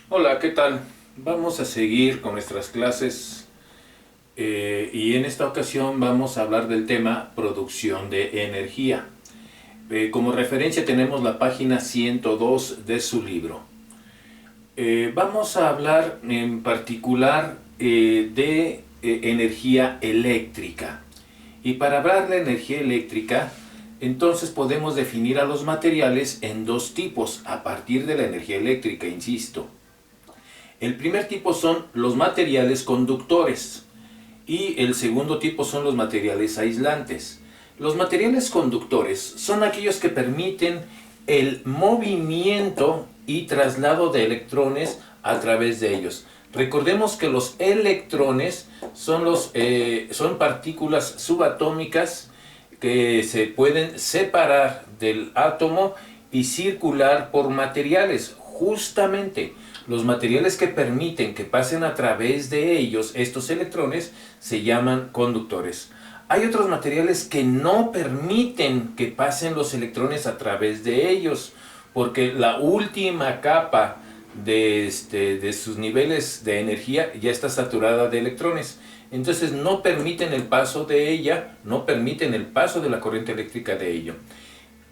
Hola, ¿qué tal? Vamos a seguir con nuestras clases y en esta ocasión vamos a hablar del tema producción de energía. Como referencia tenemos la página 102 de su libro. Vamos a hablar en particular de energía eléctrica. Y para hablar de energía eléctrica, entonces podemos definir a los materiales en dos tipos a partir de la energía eléctrica, insisto. El primer tipo son los materiales conductores y el segundo tipo son los materiales aislantes. Los materiales conductores son aquellos que permiten el movimiento y traslado de electrones a través de ellos. Recordemos que los electrones son partículas subatómicas que se pueden separar del átomo y circular por materiales. Justamente los materiales que permiten que pasen a través de ellos estos electrones se llaman conductores. Hay otros materiales que no permiten que pasen los electrones a través de ellos, porque la última capa de sus niveles de energía ya está saturada de electrones. Entonces no permiten el paso de ella, no permiten el paso de la corriente eléctrica de ello.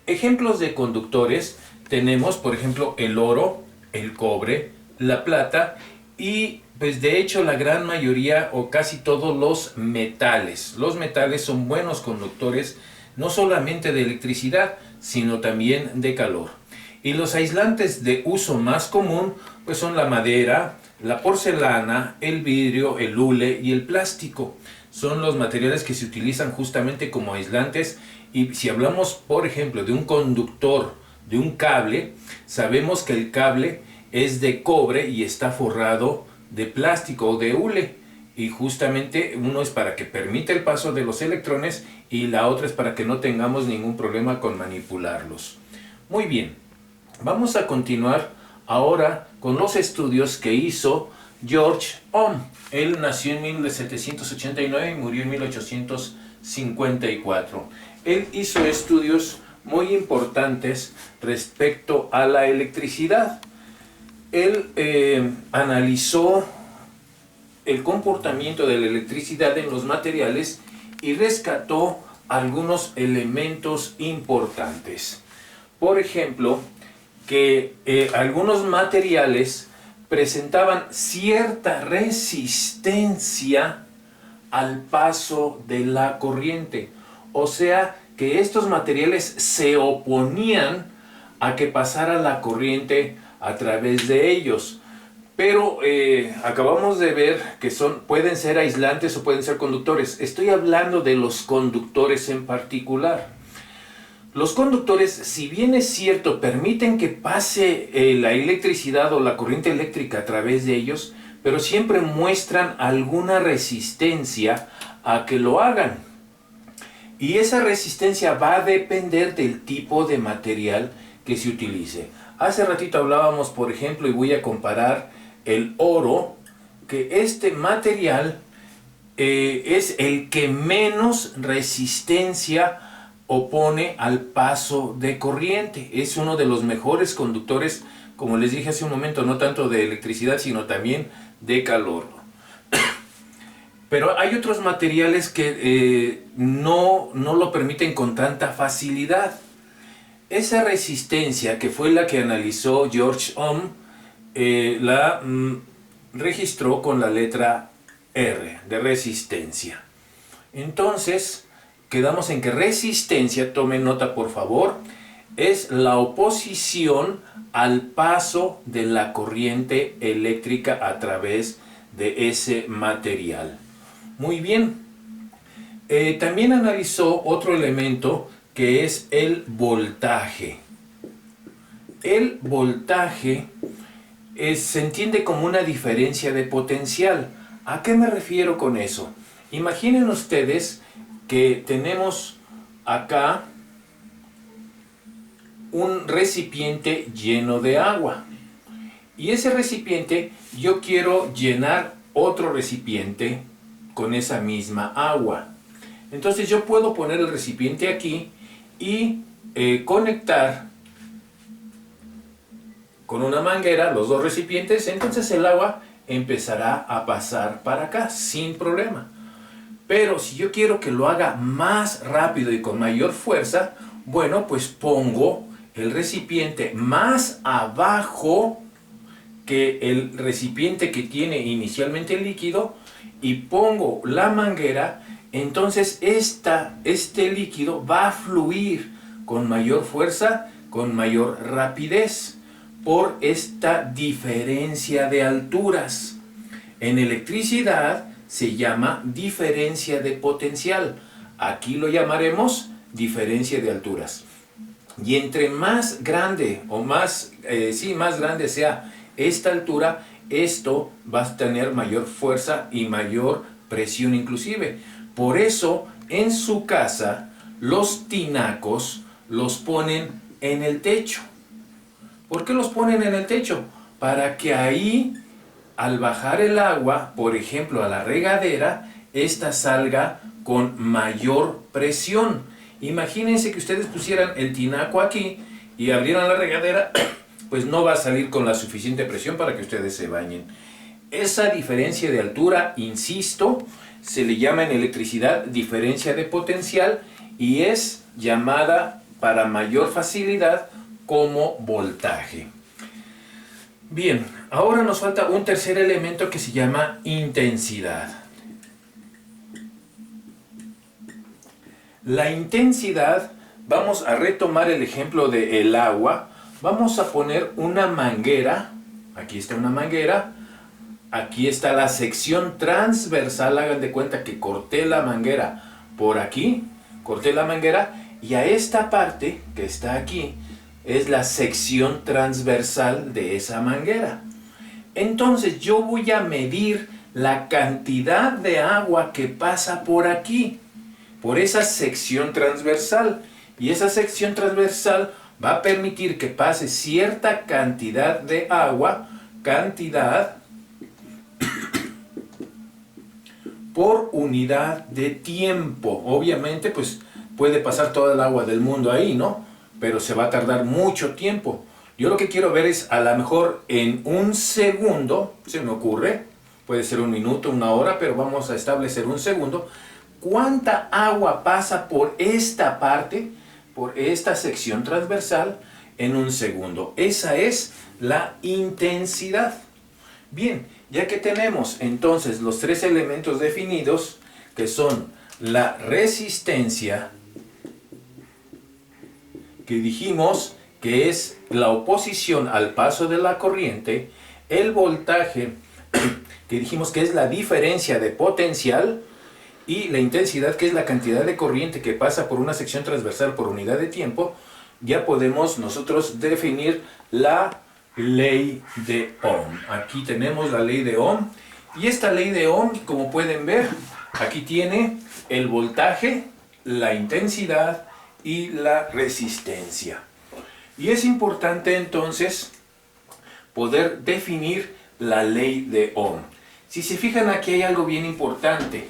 Ejemplos de conductores tenemos, por ejemplo, el oro, el cobre, la plata y pues de hecho la gran mayoría o casi todos los metales. Los metales son buenos conductores no solamente de electricidad, sino también de calor. Y los aislantes de uso más común pues son la madera, la porcelana, el vidrio, el hule y el plástico. Son los materiales que se utilizan justamente como aislantes. Y si hablamos, por ejemplo, de un conductor, de un cable, sabemos que el cable es de cobre y está forrado de plástico o de hule. Y justamente uno es para que permita el paso de los electrones y la otra es para que no tengamos ningún problema con manipularlos. Muy bien, vamos a continuar ahora con los estudios que hizo George Ohm. Él nació en 1789 y murió en 1854. Él hizo estudios muy importantes respecto a la electricidad. Él analizó el comportamiento de la electricidad en los materiales y rescató algunos elementos importantes. Por ejemplo, que algunos materiales presentaban cierta resistencia al paso de la corriente. O sea, que estos materiales se oponían a que pasara la corriente a través de ellos. Pero acabamos de ver que pueden ser aislantes o pueden ser conductores. Estoy hablando de los conductores en particular. Los conductores, si bien es cierto, permiten que pase la electricidad o la corriente eléctrica a través de ellos, pero siempre muestran alguna resistencia a que lo hagan. Y esa resistencia va a depender del tipo de material que se utilice. Hace ratito hablábamos, por ejemplo, y voy a comparar el oro, que este material es el que menos resistencia opone al paso de corriente. Es uno de los mejores conductores, como les dije hace un momento, no tanto de electricidad, sino también de calor. Pero hay otros materiales que no lo permiten con tanta facilidad. Esa resistencia, que fue la que analizó George Ohm, la registró con la letra R, de resistencia. Entonces, quedamos en que resistencia, tomen nota por favor, es la oposición al paso de la corriente eléctrica a través de ese material. Muy bien. También analizó otro elemento que es el voltaje. El voltaje se entiende como una diferencia de potencial. ¿A qué me refiero con eso? Imaginen ustedes que tenemos acá un recipiente lleno de agua. Y ese recipiente yo quiero llenar otro recipiente con esa misma agua. Entonces yo puedo poner el recipiente aquí y conectar con una manguera los dos recipientes, entonces el agua empezará a pasar para acá sin problema. Pero si yo quiero que lo haga más rápido y con mayor fuerza, bueno, pues pongo el recipiente más abajo que el recipiente que tiene inicialmente el líquido y pongo la manguera. Entonces este líquido va a fluir con mayor fuerza, con mayor rapidez, por esta diferencia de alturas. En electricidad se llama diferencia de potencial. Aquí lo llamaremos diferencia de alturas. Y entre más grande o más grande sea esta altura, esto va a tener mayor fuerza y mayor presión inclusive. Por eso en su casa los tinacos los ponen en el techo. ¿Por qué los ponen en el techo? Para que ahí, al bajar el agua, por ejemplo a la regadera, esta salga con mayor presión. Imagínense que ustedes pusieran el tinaco aquí y abrieran la regadera, pues no va a salir con la suficiente presión para que ustedes se bañen. Esa diferencia de altura, insisto, se le llama en electricidad diferencia de potencial y es llamada para mayor facilidad como voltaje. Bien, ahora nos falta un tercer elemento que se llama intensidad. La intensidad, vamos a retomar el ejemplo del agua. Vamos a poner una manguera, aquí está una manguera, aquí está la sección transversal, hagan de cuenta que corté la manguera por aquí, corté la manguera y a esta parte que está aquí es la sección transversal de esa manguera. Entonces yo voy a medir la cantidad de agua que pasa por aquí, por esa sección transversal. Y esa sección transversal va a permitir que pase cierta cantidad de agua, por unidad de tiempo. Obviamente, pues puede pasar toda el agua del mundo ahí, ¿no? Pero se va a tardar mucho tiempo. Yo lo que quiero ver es, a lo mejor en un segundo, se me ocurre, puede ser un minuto, una hora, pero vamos a establecer un segundo, cuánta agua pasa por esta parte, por esta sección transversal, en un segundo. Esa es la intensidad. Bien, ya que tenemos entonces los tres elementos definidos, que son la resistencia, que dijimos que es la oposición al paso de la corriente, el voltaje, que dijimos que es la diferencia de potencial, y la intensidad, que es la cantidad de corriente que pasa por una sección transversal por unidad de tiempo, ya podemos nosotros definir la ley de Ohm. Aquí tenemos la ley de Ohm, y esta ley de Ohm, como pueden ver, aquí tiene el voltaje, la intensidad y la resistencia. Y es importante entonces poder definir la ley de Ohm. Si se fijan, aquí hay algo bien importante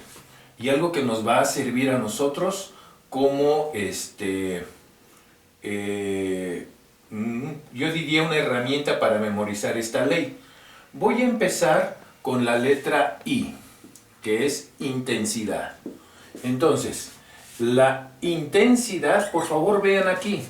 y algo que nos va a servir a nosotros como yo diría una herramienta para memorizar esta ley. Voy a empezar con la letra I, que es intensidad. Entonces, la intensidad, por favor vean aquí.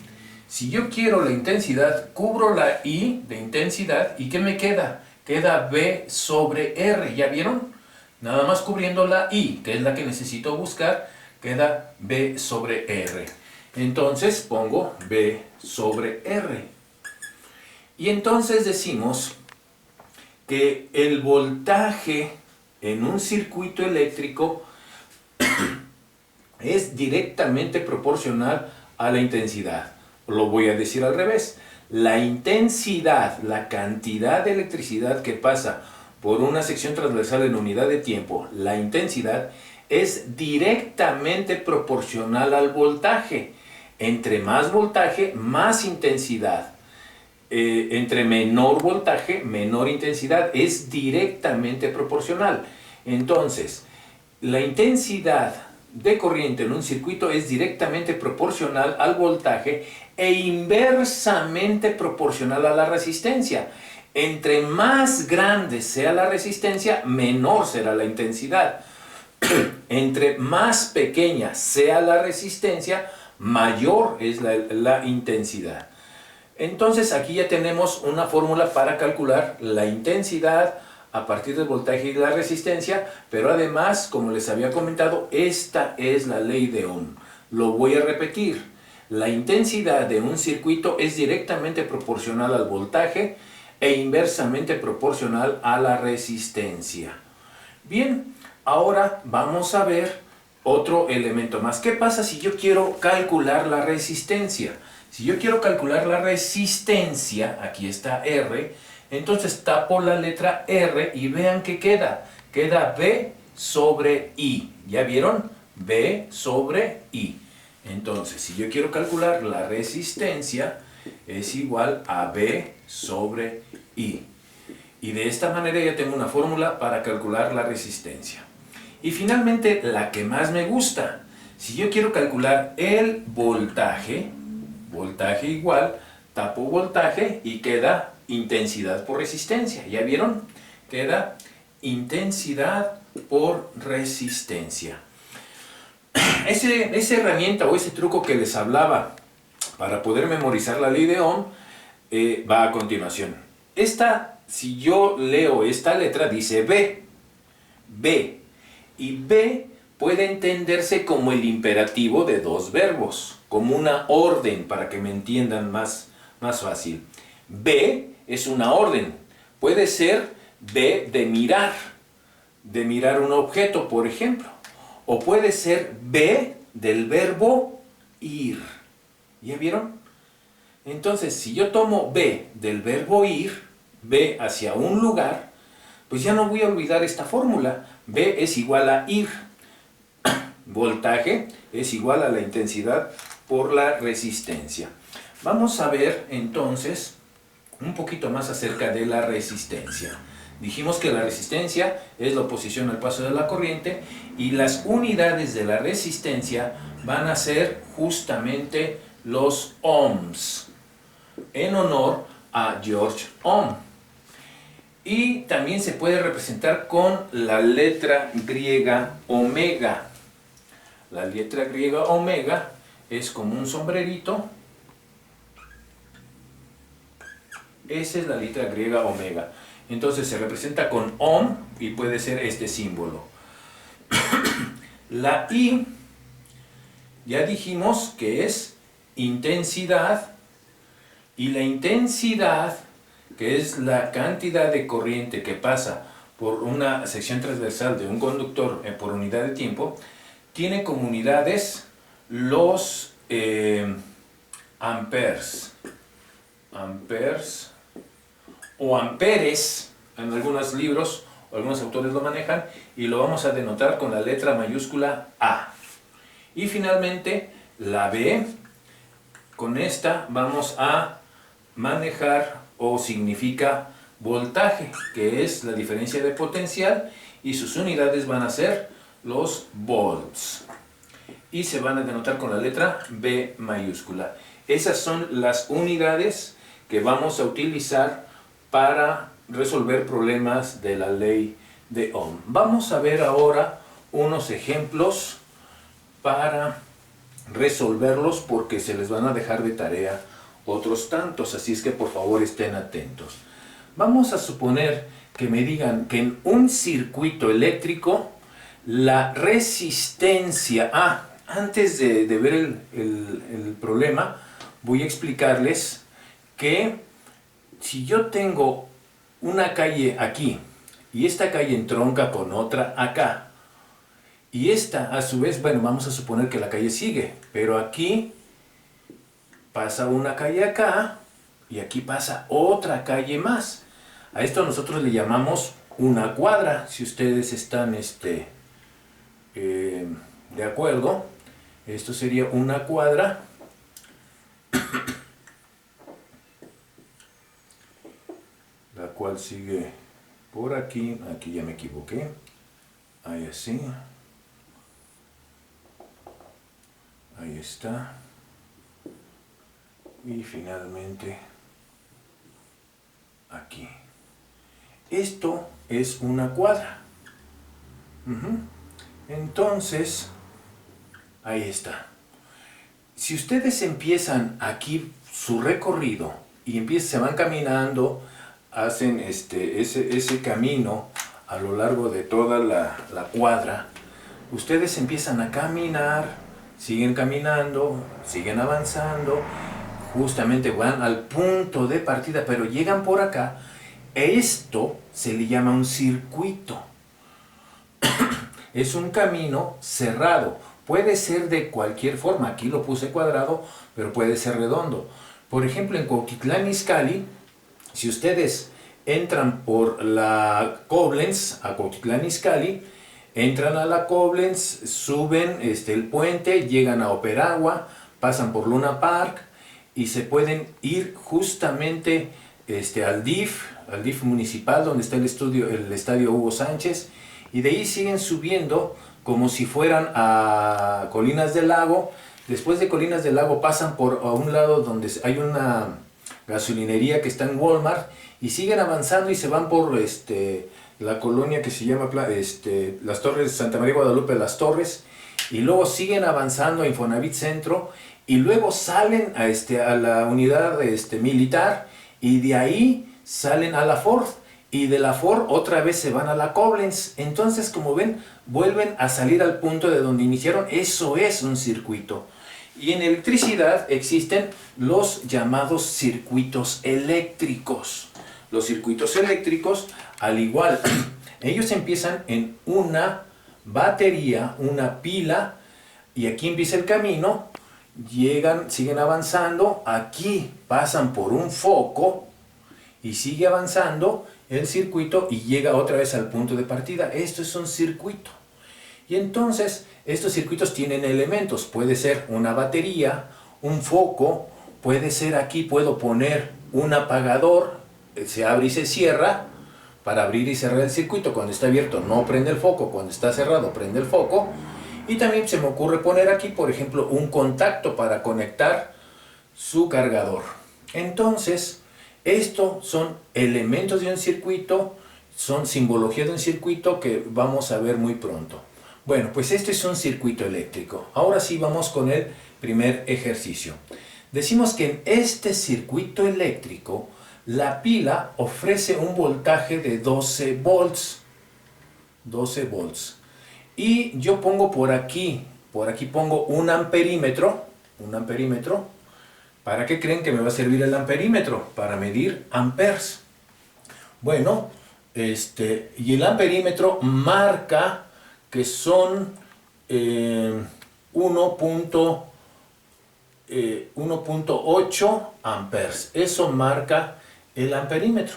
Si yo quiero la intensidad, cubro la I de intensidad, ¿y qué me queda? Queda V sobre R, ¿ya vieron? Nada más cubriendo la I, que es la que necesito buscar, queda V sobre R. Entonces pongo V sobre R. Y entonces decimos que el voltaje en un circuito eléctrico es directamente proporcional a la intensidad. Lo voy a decir al revés. La intensidad, la cantidad de electricidad que pasa por una sección transversal en unidad de tiempo, la intensidad es directamente proporcional al voltaje. Entre más voltaje, más intensidad. Entre menor voltaje, menor intensidad. Es directamente proporcional. Entonces, la intensidad de corriente en un circuito es directamente proporcional al voltaje e inversamente proporcional a la resistencia. Entre más grande sea la resistencia, menor será la intensidad. Entre más pequeña sea la resistencia, mayor es la intensidad. Entonces aquí ya tenemos una fórmula para calcular la intensidad a partir del voltaje y de la resistencia, pero además, como les había comentado, esta es la ley de Ohm. Lo voy a repetir. La intensidad de un circuito es directamente proporcional al voltaje e inversamente proporcional a la resistencia. Bien, ahora vamos a ver otro elemento más. ¿Qué pasa si yo quiero calcular la resistencia? Si yo quiero calcular la resistencia, aquí está R, entonces tapo la letra R y vean que queda. Queda V sobre I. ¿Ya vieron? V sobre I. Entonces, si yo quiero calcular la resistencia, es igual a V sobre I. Y de esta manera ya tengo una fórmula para calcular la resistencia. Y finalmente, la que más me gusta. Si yo quiero calcular el voltaje, voltaje igual, tapo voltaje y queda intensidad por resistencia. ¿Ya vieron? Queda intensidad por resistencia. Esa herramienta o ese truco que les hablaba para poder memorizar la ley de Ohm va a continuación. Si yo leo esta letra, dice B. B. Y B puede entenderse como el imperativo de dos verbos, como una orden, para que me entiendan más fácil. B es una orden. Puede ser B de mirar un objeto, por ejemplo. O puede ser B del verbo ir. ¿Ya vieron? Entonces, si yo tomo B del verbo ir, B hacia un lugar, pues ya no voy a olvidar esta fórmula. B es igual a ir. Voltaje es igual a la intensidad por la resistencia. Vamos a ver entonces un poquito más acerca de la resistencia. Dijimos que la resistencia es la oposición al paso de la corriente y las unidades de la resistencia van a ser justamente los ohms, en honor a George Ohm. Y también se puede representar con la letra griega omega. La letra griega omega es como un sombrerito. Esa es la letra griega omega. Entonces se representa con ohm y puede ser este símbolo. La I, ya dijimos que es intensidad, y la intensidad, que es la cantidad de corriente que pasa por una sección transversal de un conductor por unidad de tiempo, tiene como unidades los amperes. Amperes o amperes, en algunos libros o algunos autores lo manejan, y lo vamos a denotar con la letra mayúscula A. Y finalmente la B, con esta vamos a manejar o significa voltaje, que es la diferencia de potencial, y sus unidades van a ser los volts. Y se van a denotar con la letra B mayúscula. Esas son las unidades que vamos a utilizar para resolver problemas de la ley de Ohm. Vamos a ver ahora unos ejemplos para resolverlos, porque se les van a dejar de tarea otros tantos, así es que por favor estén atentos. Vamos a suponer que me digan que en un circuito eléctrico la resistencia... antes de ver el problema, voy a explicarles que si yo tengo una calle aquí y esta calle entronca con otra acá, y esta a su vez, bueno, vamos a suponer que la calle sigue, pero aquí pasa una calle acá y aquí pasa otra calle más. A esto nosotros le llamamos una cuadra, si ustedes están de acuerdo. Esto sería una cuadra. La cual sigue por aquí. Aquí ya me equivoqué. Ahí así. Ahí está. y finalmente aquí. Esto es una cuadra. Entonces, ahí está. Si ustedes empiezan aquí su recorrido y se van caminando, hacen ese camino a lo largo de toda la cuadra, ustedes empiezan a caminar, siguen caminando, siguen avanzando, justamente van al punto de partida, pero llegan por acá. Esto se le llama un circuito. Es un camino cerrado. Puede ser de cualquier forma. Aquí lo puse cuadrado, pero puede ser redondo. Por ejemplo, en Cuautitlán Izcalli, si ustedes entran por la Koblenz a Cuautitlán Izcalli, entran a la Koblenz, suben el puente, llegan a Operagua, pasan por Luna Park y se pueden ir justamente al DIF municipal, donde está el estadio Hugo Sánchez, y de ahí siguen subiendo como si fueran a Colinas del Lago. Después de Colinas del Lago pasan por a un lado donde hay una gasolinería que está en Walmart, y siguen avanzando y se van por la colonia que se llama Las Torres, Santa María Guadalupe Las Torres, y luego siguen avanzando a Infonavit Centro, y luego salen a la unidad militar, y de ahí salen a la Ford, y de la Ford otra vez se van a la Koblenz. Entonces, como ven, vuelven a salir al punto de donde iniciaron. Eso es un circuito. Y en electricidad existen los llamados circuitos eléctricos. Los circuitos eléctricos, al igual, ellos empiezan en una batería, una pila, y aquí empieza el camino, siguen avanzando, aquí pasan por un foco, y sigue avanzando el circuito y llega otra vez al punto de partida. Esto es un circuito. Y entonces, estos circuitos tienen elementos. Puede ser una batería, un foco, puede ser aquí, puedo poner un apagador, se abre y se cierra, para abrir y cerrar el circuito. Cuando está abierto no prende el foco, cuando está cerrado prende el foco. Y también se me ocurre poner aquí, por ejemplo, un contacto para conectar su cargador. Entonces, estos son elementos de un circuito, son simbología de un circuito que vamos a ver muy pronto. Bueno, pues este es un circuito eléctrico. Ahora sí vamos con el primer ejercicio. Decimos que en este circuito eléctrico, la pila ofrece un voltaje de 12 volts. 12 volts. Y yo pongo por aquí pongo un amperímetro. ¿Para qué creen que me va a servir el amperímetro? Para medir amperes. Bueno, y el amperímetro marca que son 1.8 amperes. Eso marca el amperímetro.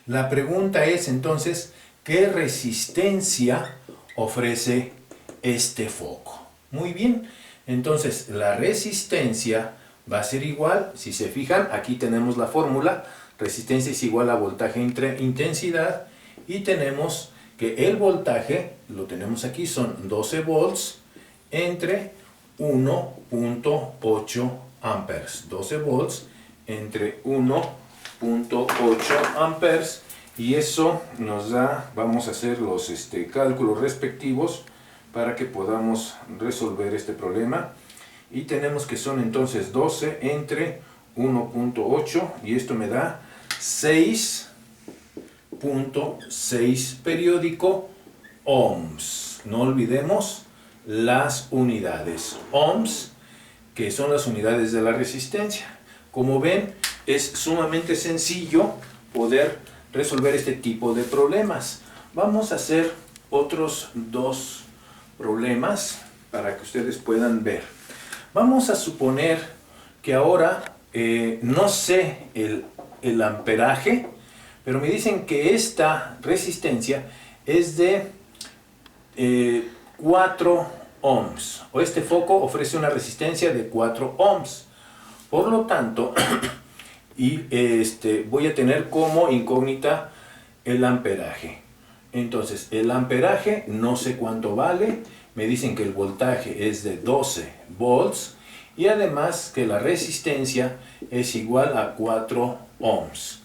La pregunta es entonces, ¿qué resistencia ofrece este foco? Muy bien, entonces la resistencia va a ser igual. Si se fijan, aquí tenemos la fórmula. Resistencia es igual a voltaje entre intensidad, y tenemos que el voltaje, lo tenemos aquí, son 12 volts entre 1.8 amperes. 12 volts entre 1.8 amperes, y eso nos da, vamos a hacer los cálculos respectivos para que podamos resolver este problema. Y tenemos que son entonces 12 entre 1.8, y esto me da 6.6 periódico ohms. No olvidemos las unidades ohms, que son las unidades de la resistencia. Como ven, es sumamente sencillo poder resolver este tipo de problemas. Vamos a hacer otros dos problemas para que ustedes puedan ver. Vamos a suponer que ahora no sé el amperaje, pero me dicen que esta resistencia es de 4 ohms, o este foco ofrece una resistencia de 4 ohms. Por lo tanto, voy a tener como incógnita el amperaje. Entonces, el amperaje no sé cuánto vale. Me dicen que el voltaje es de 12 volts, y además que la resistencia es igual a 4 ohms.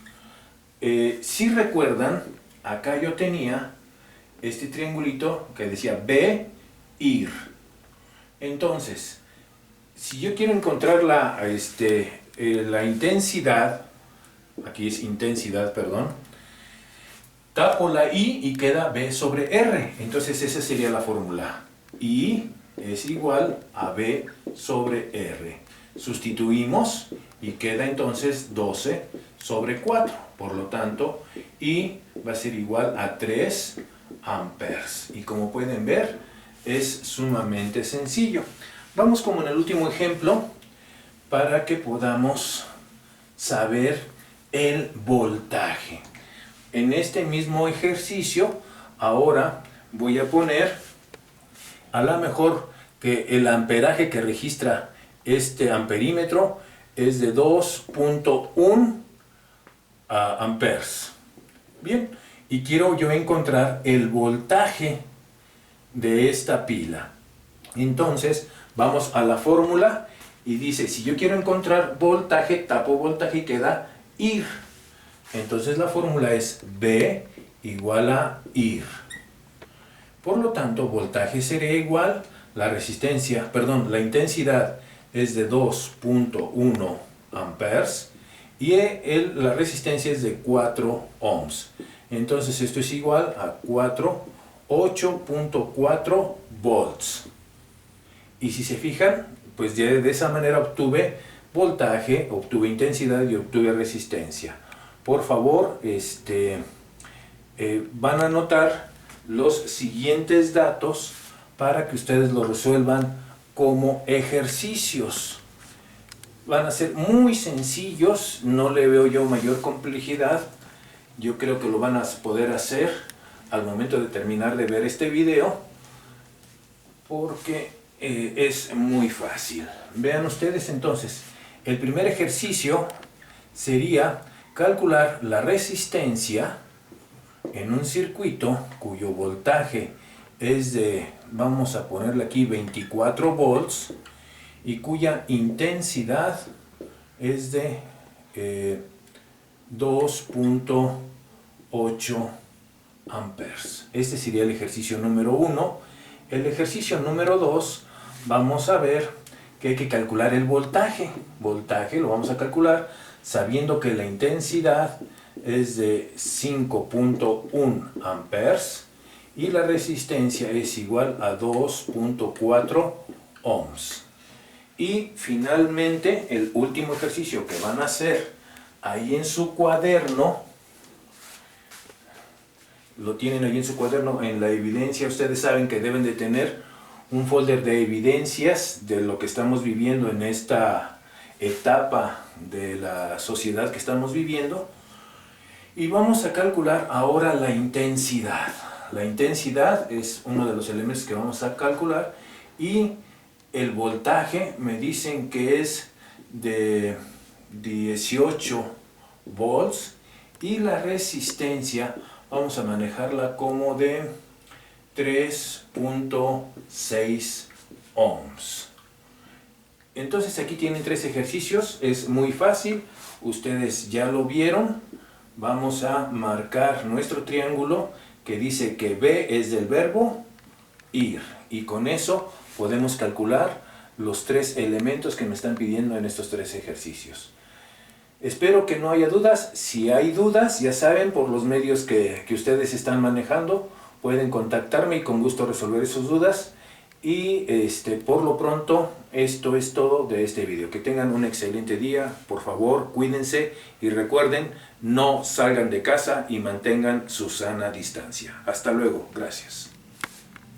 Si recuerdan, acá yo tenía este triangulito que decía B, IR. Entonces, si yo quiero encontrar la intensidad, aquí es intensidad, perdón, tapo la I y queda B sobre R. Entonces esa sería la fórmula. I es igual a B sobre R. Sustituimos y queda entonces 12 sobre 4. Por lo tanto, I va a ser igual a 3 amperes. Y como pueden ver, es sumamente sencillo. Vamos como en el último ejemplo para que podamos saber el voltaje. En este mismo ejercicio, ahora voy a poner a lo mejor que el amperaje que registra este amperímetro es de 2.1 amperes. Bien, y quiero yo encontrar el voltaje de esta pila. Entonces, vamos a la fórmula y dice, si yo quiero encontrar voltaje, tapo voltaje y queda IR. Entonces la fórmula es B igual a IR. Por lo tanto, voltaje sería igual, la intensidad es de 2.1 amperes y la resistencia es de 4 ohms. Entonces esto es igual a 8.4 volts. Y si se fijan, pues ya de esa manera obtuve voltaje, obtuve intensidad y obtuve resistencia. Por favor, van a anotar los siguientes datos para que ustedes lo resuelvan como ejercicios. Van a ser muy sencillos, no le veo yo mayor complejidad. Yo creo que lo van a poder hacer al momento de terminar de ver este video, porque es muy fácil. Vean ustedes entonces, el primer ejercicio sería calcular la resistencia en un circuito cuyo voltaje es de, vamos a ponerle aquí 24 volts y cuya intensidad es de 2.8 amperes. Este sería el ejercicio número 1. El ejercicio número 2, vamos a ver que hay que calcular el voltaje. Voltaje lo vamos a calcular sabiendo que la intensidad es de 5.1 amperes y la resistencia es igual a 2.4 ohms. Y finalmente, el último ejercicio que van a hacer ahí en su cuaderno, lo tienen ahí en su cuaderno, en la evidencia. Ustedes saben que deben de tener un folder de evidencias de lo que estamos viviendo en esta etapa de la sociedad que estamos viviendo. Y vamos a calcular ahora la intensidad. La intensidad es uno de los elementos que vamos a calcular y el voltaje me dicen que es de 18 volts y la resistencia vamos a manejarla como de 3.6 ohms. Entonces aquí tienen 3 ejercicios, es muy fácil, ustedes ya lo vieron. Vamos a marcar nuestro triángulo que dice que B es del verbo ir, y con eso podemos calcular los 3 elementos que me están pidiendo en estos 3 ejercicios. Espero que no haya dudas. Si hay dudas, ya saben, por los medios que ustedes están manejando, pueden contactarme y con gusto resolver sus dudas. Y por lo pronto, esto es todo de este video. Que tengan un excelente día, por favor, cuídense y recuerden, no salgan de casa y mantengan su sana distancia. Hasta luego, gracias.